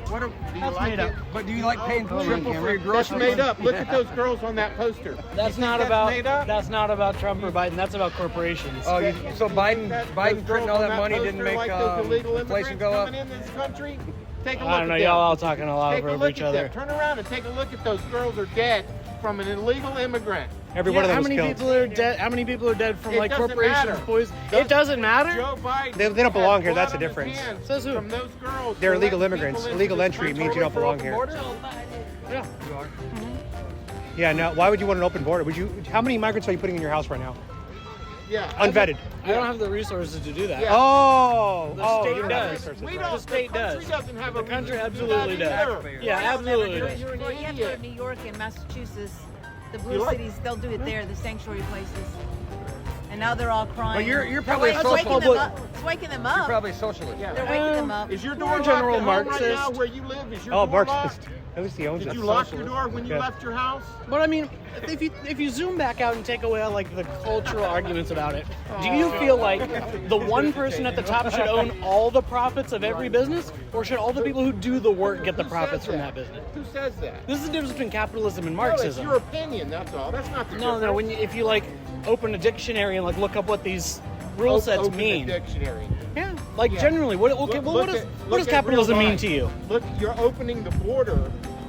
What do you That's like made it? up. But do you like paying triple for your That's groceries? made up. Look at those girls on that poster. That's not about Trump or Biden. That's about corporations. Oh, so Biden printing all that money didn't make like those illegal inflation immigrants go up? coming in this country. Take a look I don't know. at Y'all them. all talking a lot Take a over look each at other. them. Turn around and take a look at those girls are dead from an illegal immigrant. Every one of them how was many killed. people are dead? How many people are dead from It like doesn't corporations matter. poison? It doesn't matter. Joe Biden They don't belong here, has that's the blood on his difference. hands Says who? From those girls. They're to illegal let immigrants. people into Illegal this entry country. means you don't belong Open here. borders? Yeah. You are. Yeah, no. Why would you want an open border? Would you? How many migrants are you putting in your house right now? Yeah. Unvetted. I don't have the resources to do that. Yeah. Oh, The state you don't have does. resources, We right. don't. The state the country does. doesn't have The a country reason to do absolutely that does. either. Yeah, absolutely does. You're an Well, you have to go idiot. to New York and Massachusetts, the blue You like- cities. They'll do it there, the sanctuary places. And now they're all crying. But you're probably It's a waking social. them up. It's waking them up. You're probably a socialist. Yeah. They're waking them up. Is your We're door locked general at home right Marxist. now where you live? Is your Oh, door Marxist. locked? At least he owns Did it. you lock your socialist. door when you Yeah. left your house? But I mean, if you zoom back out and take away like the cultural arguments about it, do you feel like the one person at the top should own all the profits of every business, or should all the people who do the work get the Who profits says from that business? Who says that? This is the difference between capitalism and No, it's Marxism. your opinion. That's all. That's not the No, difference. when if you like open a dictionary and like look up what these rule sets Open mean. the dictionary. Yeah, like Yeah. generally, what Look does at capitalism real mean life. to you? Look, you're opening the border.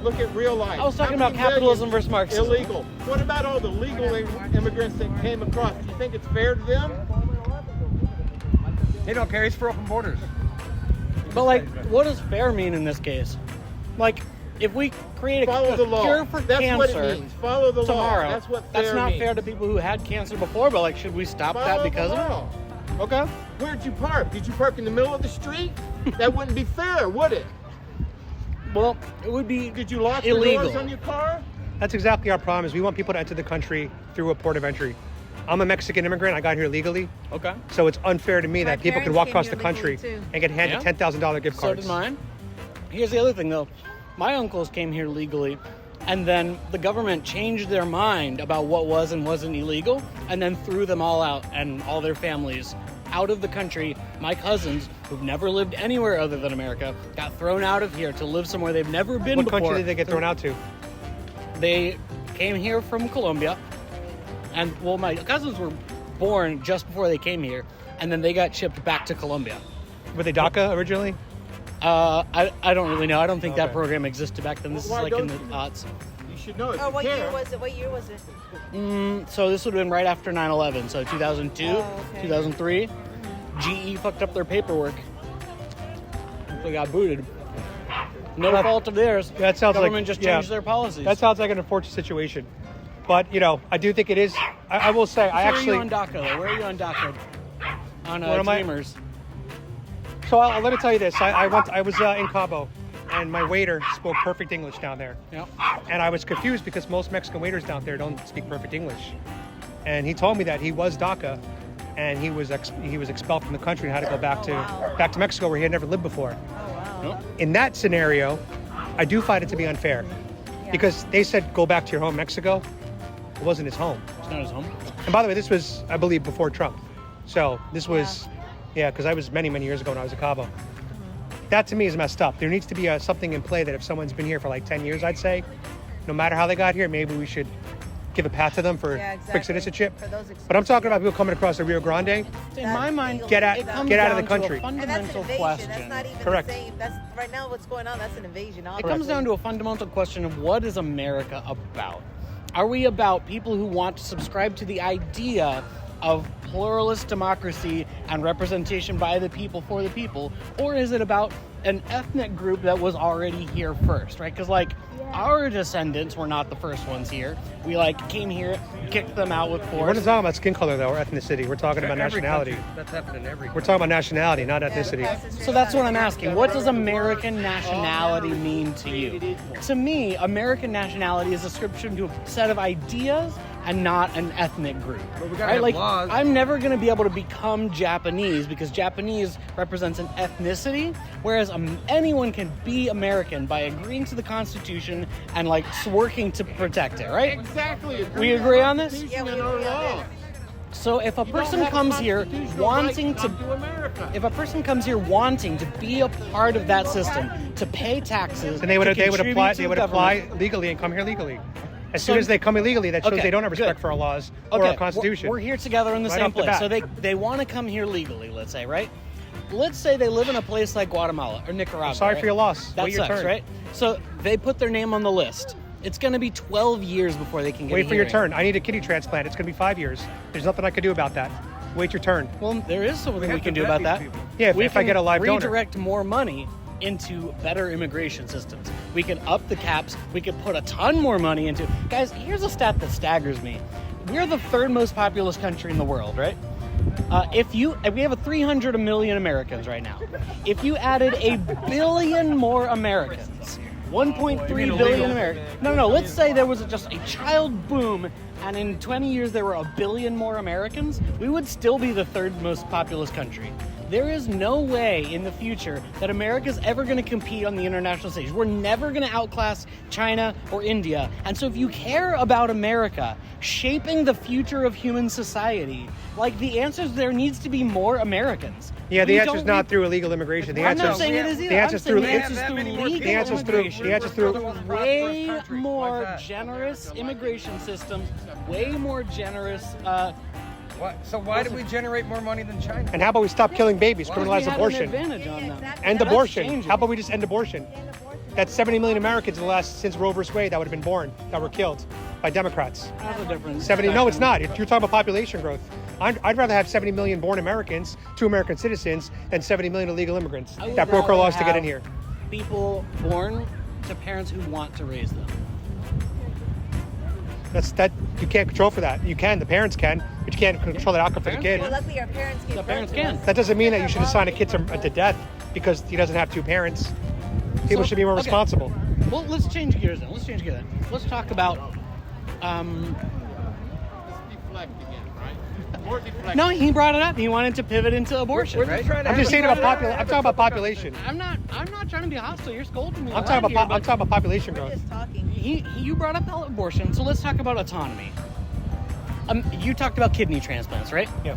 Look at real life. I was talking How about many capitalism millions versus Marxism. Illegal. What about all the legal immigrants that came across? Do you think it's fair to them? They don't care. He's for open borders. But like, what does fair mean in this case? Like, if we create Follow a the law. cure for That's what cancer it means. Follow the tomorrow, law. That's what fair not means. fair to people who had cancer before. But like, should we stop Follow that the because of law. it? Okay. Where'd you park? Did you park in the middle of the street? That wouldn't be fair, would it? Well, it would be Did you lock illegal. your doors on your car? That's exactly our problem. Is we want people to enter the country through a port of entry. I'm a Mexican immigrant. I got here legally, Okay. so it's unfair to me My that people can parents walk came across here the country legally, too. and get handed Yeah. $10,000 gift So cards. did mine. Here's the other thing, though. My uncles came here legally, and then the government changed their mind about what was and wasn't illegal, and then threw them all out and all their families out of the country. My cousins, who've never lived anywhere other than America, got thrown out of here to live somewhere they've never been What before. country did they get thrown out to? They came here from Colombia, and well, my cousins were born just before they came here, and then they got shipped back to Colombia. Were they DACA originally? I don't really know. I don't think that Okay. program existed back then. This is Why like in don't the you? aughts. You should know it. Oh, what You year care. was it? What year was it? So this would have been right after 9/11. So 2002, Oh, okay. 2003. GE fucked up their paperwork. They got booted. No That- fault of theirs. that sounds like- Government just yeah. changed their policies. That sounds like an unfortunate situation. But, you know, I do think it is. I will say, I Where actually. are you on DACA, though? Where are you on DACA? On What am I- Dreamers. So let me tell you this. I was in Cabo, and my waiter spoke perfect English down there. Yep. And I was confused because most Mexican waiters down there don't speak perfect English. And he told me that he was DACA, and he was expelled from the country and had to go back to Mexico where he had never lived before. Oh, wow. In that scenario, I do find it to be unfair because they said go back to your home, Mexico. It wasn't his home. It's not his home. And by the way, this was, I believe, before Trump. So this was, because I was many, many years ago when I was at Cabo. That to me is messed up. There needs to be something in play that if someone's been here for like 10 years, I'd say, no matter how they got here, maybe we should give a path to them for Yeah, exactly. quick citizenship. For those But I'm talking about people coming across the Rio Grande. In my mind, Get out- it comes get out of down the country. To a And that's an fundamental invasion. question. That's not even Correct. the same. That's right now what's going on. That's an invasion. It comes down to a fundamental question of what is America about? Are we about people who want to subscribe to the idea of pluralist democracy and representation by the people for the people, or is it about an ethnic group that was already here first, right? Because like our descendants were not the first ones here. We like came here, kicked them out with We're force. not talking about skin color though or ethnicity. We're talking about Every nationality. country, that's happened in every. We're talking about nationality, not ethnicity. So that's what I'm asking. What does American nationality mean to you? To me, American nationality is a description to a set of ideas and not an ethnic group. But we gotta right? have Like, laws. I'm never going to be able to become Japanese because Japanese represents an ethnicity, whereas anyone can be American by agreeing to the Constitution and like working to protect it, right? Exactly. We agree on this? Yeah, we and our agree on law. this. So if a You don't person have a comes here constitutional wanting right to, come to America. if a person comes here wanting to be a part of that system, to pay taxes, Then they would to apply contribute to they the would government- apply legally and come here legally. As So- soon as they come illegally, that shows Okay, they don't have respect good. for our laws Okay, or our constitution. We're here together in the Right same off the place. bat. So they want to come here legally, let's say, right? Let's say they live in a place like Guatemala or Nicaragua. Sorry right? for your loss. That Wait your sucks, turn. right? So they put their name on the list. It's going to be 12 years before they can get Wait a for your hearing. turn. I need a kidney transplant. It's going to be 5 years. There's nothing I can do about that. Wait your turn. Well, there is something we have can to do vet about these that. people. Yeah, if I can get a live donor. redirect more money into better immigration systems. We can up the caps. We can put a ton more money into. Guys, here's a stat that staggers me. We're the third most populous country in the world, right? We have 300 million Americans right now. If you added a billion more Americans, 1.3 billion Americans. No. Let's say there was just a child boom, and in 20 years there were a billion more Americans. We would still be the third most populous country. There is no way in the future that America's ever going to compete on the international stage. We're never going to outclass China or India. And so if you care about America shaping the future of human society, like the answer is there needs to be more Americans. Yeah, the We answer's don't not need- through illegal immigration. The I'm answer not is saying it is either. the answer's I'm saying through the answer's that through many more legal people. The answer's through- immigration. the answer's through- way Why more is that? generous immigration systems, way more generous. So why do we generate more money than China? And how about we stop killing babies, Why? criminalize We have abortion, an advantage on them. end That's abortion? changing. How about we just end abortion? That's 70 million Americans since Roe vs. Wade that would have been born that were killed by Democrats. That's a different 70? No, it's discussion. not. If you're talking about population growth, I'd rather have 70 million born Americans, 2 American citizens, than 70 million illegal immigrants I would that broke our rather laws to get in have here. People born to parents who want to raise them. That you can't control for that. You can, the parents can, but you can't control that outcome for the kid. Well, luckily our parents give The birth parents to can. us. That doesn't mean that you should assign a kid to death because he doesn't have 2 parents. People So, should be more okay. responsible. Well, let's change gears then. Let's talk about. Deflect again, right? More deflect. No, he brought it up. He wanted to pivot into abortion, We're right? just trying to I'm have just a- saying about I'm talking about population. I'm not trying to be hostile. You're scolding me. I'm a talking lot about here, I'm talking about population We're growth. just talking. You brought up abortion, so let's talk about autonomy. You talked about kidney transplants, right? Yeah.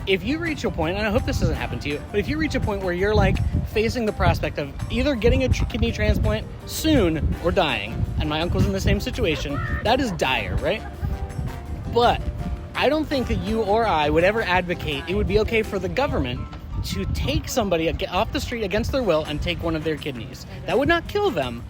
If you reach a point, and I hope this doesn't happen to you, but if you reach a point where you're like facing the prospect of either getting a kidney transplant soon or dying, and my uncle's in the same situation, that is dire, right? But I don't think that you or I would ever advocate it would be okay for the government to take somebody off the street against their will and take one of their kidneys. That would not kill them,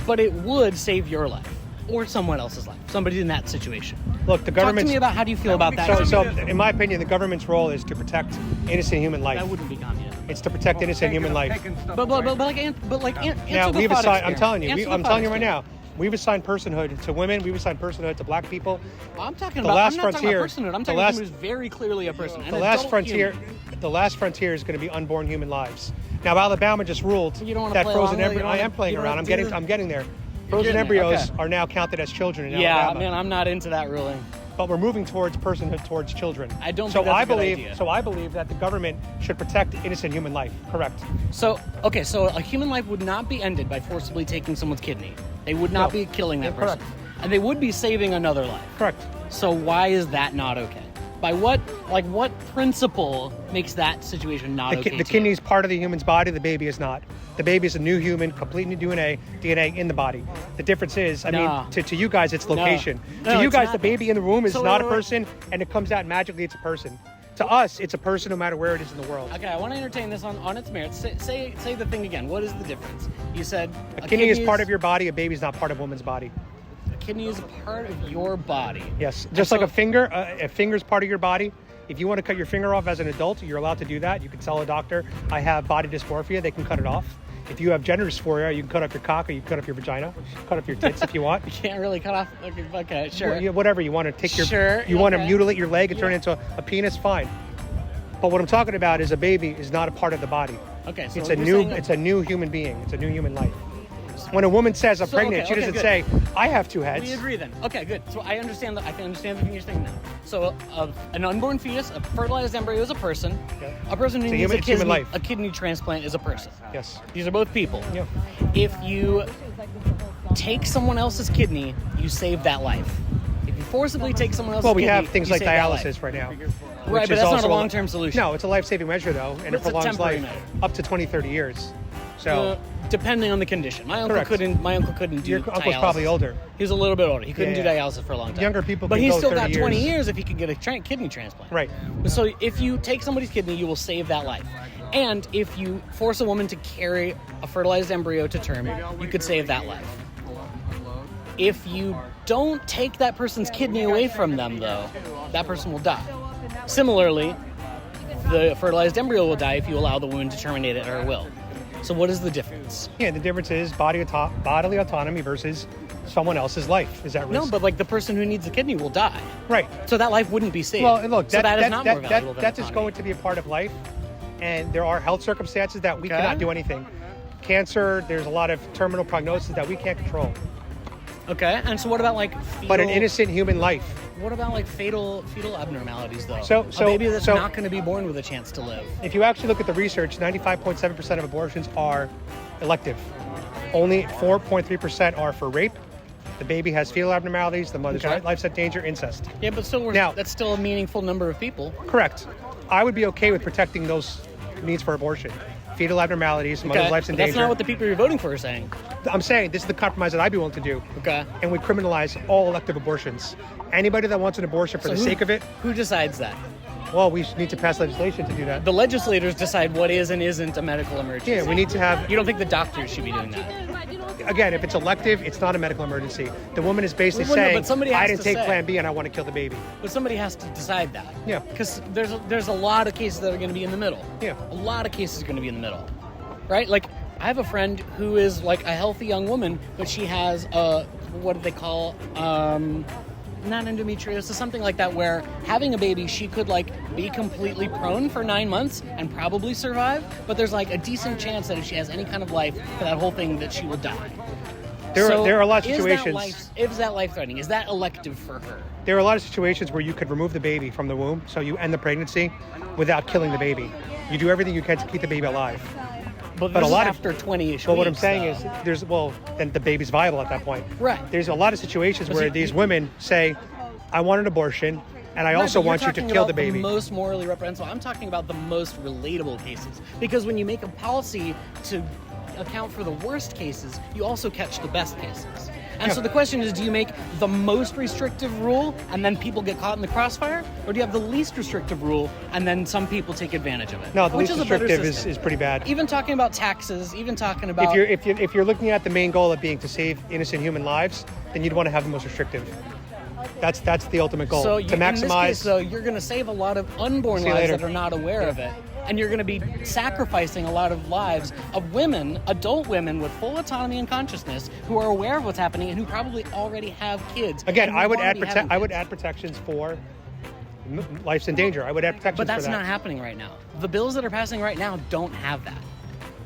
but it would save your life or someone else's life, somebody in that situation. Look, the Talk to government's me about how do you feel about that? so in my opinion, the government's role is to protect innocent human life. That wouldn't be communism. It's to protect innocent human life. But answer Now the we've thought assigned. I'm experiment. telling you. Answer the I'm thought telling you right experiment. now. We've assigned personhood to women. We've assigned personhood to black people. I'm talking The about. last I'm not frontier- talking about personhood. I'm the talking last- about someone who's very clearly a person. The last frontier. The last frontier is going to be unborn human lives. Now Alabama just ruled You don't wanna that play frozen along with it? embryo. You I don't am playing wanna- you around. don't I'm do getting there. Frozen getting there, embryos okay. are now counted as children in Yeah, Alabama. man, I'm not into that ruling. But we're moving towards personhood towards children. I don't So think that's I a good believe. idea. So I believe that the government should protect innocent human life. Correct. So a human life would not be ended by forcibly taking someone's kidney. They would not No. be killing that Yeah, person, correct. and they would be saving another life. Correct. So why is that not okay? By what principle makes that situation not okay? The to kidney you? is part of the human's body. The baby is not. The baby is a new human, complete new DNA in the body. The difference is, I Nah. mean, to you guys, it's location. No, to you it's guys, not. the baby in the womb is So not wait, a person, and it comes out magically. It's a person. To us, it's a person no matter where it is in the world. Okay, I want to entertain this on its merits. Say the thing again. What is the difference? You said A kidney is part of your body. A baby is not part of a woman's body. A kidney is a part of your body. Yes, just And like so- a finger's part of your body. If you want to cut your finger off as an adult, you're allowed to do that. You can tell a doctor, I have body dysmorphia, they can cut it off. If you have gender dysphoria, you can cut off your cock or you can cut off your vagina, cut off your tits if you want. You can't really cut off. Okay, sure. Well, whatever you want to take your, Sure, you want to okay. mutilate your leg and turn it into a penis, fine. But what I'm talking about is a baby is not a part of the body. Okay, so It's you're saying- it's a new human being. It's a new human life. When a woman says I'm So, pregnant, okay, she doesn't good. say I have 2 heads. We agree then. Okay, good. So I understand that. I can understand the thing you're saying now. So an unborn fetus, a fertilized embryo is a person. Yeah. A person who It's a needs human- it's human life. a kidney transplant is a person. Yes. These are both people. Yeah. If you take someone else's kidney, you save that life. If you forcibly take someone else's Well, we kidney, have things you like save that life. dialysis right now. Right, which but is that's not also a long-term solution. No, it's a life-saving measure, though, and it It's a prolongs temporary life measure. up to 20, 30 years. So Depending on the condition. My uncle Correct. couldn't do your dialysis. uncle's probably older. He was a little bit older. He couldn't Yeah, do yeah. dialysis for a long time. Younger people but can he's go still 30 got 20 years. years if he could get a kidney transplant. Right. So if you take somebody's kidney, you will save that life. And if you force a woman to carry a fertilized embryo to term, you could save that life. If you don't take that person's kidney away from them, though, that person will die. Similarly, the fertilized embryo will die if you allow the woman to terminate it at her will. So what is the difference? Yeah, the difference is bodily autonomy versus someone else's life is at risk. No, but like the person who needs the kidney will die. Right. So that life wouldn't be saved. Well, look, so that is not more valuable than that's just autonomy. going to be a part of life, and there are health circumstances that we Okay. cannot do anything. Cancer, there's a lot of terminal prognosis that we can't control. Okay, and so what about like fetal, But an innocent human life. What about like fetal abnormalities though? So- a baby that's so- not going to be born with a chance to live. If you actually look at the research, 95.7% of abortions are elective. Only 4.3% are for rape. The baby has fetal abnormalities, the mother's Okay. life's at danger, incest. Yeah, but still, Now- that's still a meaningful number of people. Correct. I would be okay with protecting those needs for abortion. Fetal abnormalities, mother's life's in but that's danger. not what the people you're voting for are saying. I'm saying this is the compromise that I'd be willing to do. Okay. And we criminalize all elective abortions. Anybody that wants an abortion for So the who- sake of it, Who decides that? well, we need to pass legislation to do that. The legislators decide what is and isn't a medical emergency. Yeah, we need to have, You don't think the doctors should be doing that? again, if it's elective, it's not a medical emergency. The woman is basically Well, no, saying, but somebody I has didn't to take say. Plan B and I want to kill the baby. But somebody has to decide that. Yeah. Because there's a lot of cases that are going to be in the middle. Yeah. A lot of cases are going to be in the middle. Right? Like, I have a friend who is like a healthy young woman, but she has what do they call, not endometriosis, something like that, where having a baby, she could like be completely prone for 9 months and probably survive, but there's like a decent chance that if she has any kind of life for that whole thing, that she will die. There are a lot of Is situations. that life-threatening? Is that elective for her? There are a lot of situations where you could remove the baby from the womb, so you end the pregnancy without killing the baby. You do everything you can to keep the baby alive. But a this lot is of- after 20-ish But what I'm weeks, saying though. is, then the baby's viable at that point. Right. There's a lot of situations But where see, these women say, I want an abortion, and I Right, also but you're want you to talking kill the about baby. The most morally reprehensible. I'm talking about the most relatable cases. Because when you make a policy to account for the worst cases, you also catch the best cases. And so the question is, do you make the most restrictive rule and then people get caught in the crossfire? Or do you have the least restrictive rule and then some people take advantage of it? No, the Which least is a better restrictive system? is pretty bad. Even talking about taxes, even talking about... If you're looking at the main goal of being to save innocent human lives, then you'd want to have the most restrictive. That's the ultimate goal. So to in this maximize. case, though, you're going to save a lot of unborn See you lives later. that are not aware of it. And you're going to be sacrificing a lot of lives of women, adult women with full autonomy and consciousness who are aware of what's happening and who probably already have kids. Again, and who I would wanna add be having I would kids. add protections for life's in danger. I would add protections But that's for that. not happening right now. The bills that are passing right now don't have that.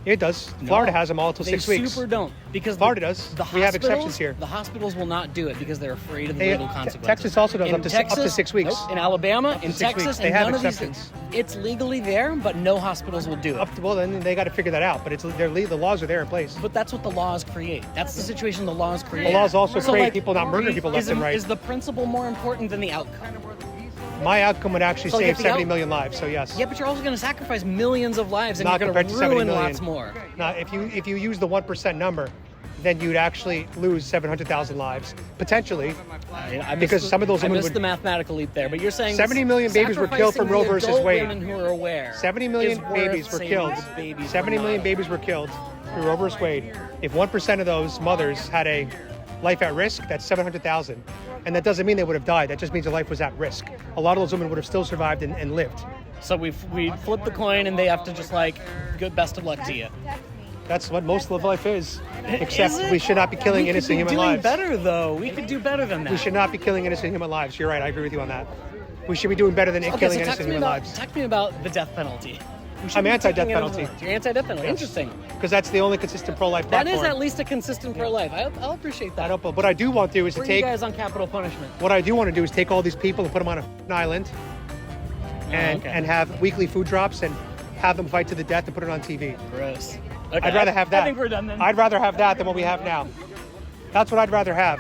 It does. No, Florida has them all until they 6 weeks. super don't, because Florida does. The We have hospitals- exceptions here. The hospitals will not do it because they're afraid of the They- legal consequences. Texas also does In up to Texas, 6 weeks. Nope, in Alabama, to in 6 Texas, weeks. They and have none of these exceptions. things. It's legally there, but no hospitals will do it. Well, then they got to figure that out. But the laws are there in place. But that's what the laws create. That's the situation the laws create. The laws also So, create like, people not murdering people left is, and right. Is the principle more important than the outcome? My outcome would actually So, like, save if the 70 out- million lives. So yes. Yeah, but you're also going to sacrifice millions of lives, and Not you're compared going to to 70 ruin million. lots more. Now, if you use the 1% number, then you'd actually lose 700,000 lives potentially. I Because some of those I women missed would- the mathematical leap there, but you're saying 70 million babies were killed from Roe sacrificing the versus adult Wade. Women who are aware 70 million is worth babies were saving killed. the babies 70 who are million not. babies were killed through Roe versus Wade. If 1% of those mothers had a life at risk, that's 700,000. And that doesn't mean they would have died. That just means their life was at risk. A lot of those women would have still survived and lived. So we flip the coin, and they have to just like, good best of luck to you. That's what most of life is. Except Is it? we should not be killing we innocent could be human doing lives. better, though. We could do better than that. We should not be killing innocent human lives. You're right. I agree with you on that. We should be doing better than Okay, killing so talk innocent to me human about lives. talk to me about the death penalty. We should I'm be anti-death taking it as penalty. a- You're anti-death penalty. Interesting. Because that's the only consistent pro-life That platform. is at least a consistent pro-life. I'll appreciate that. I don't, but what I do want to do is to Where are you take. guys on capital punishment? What I do want to do is take all these people and put them on an island, and okay. and have weekly food drops and have them fight to the death and put it on TV. Gross. Okay, I'd rather have that. I think we're done then. I'd rather have that than what we have now. That's what I'd rather have.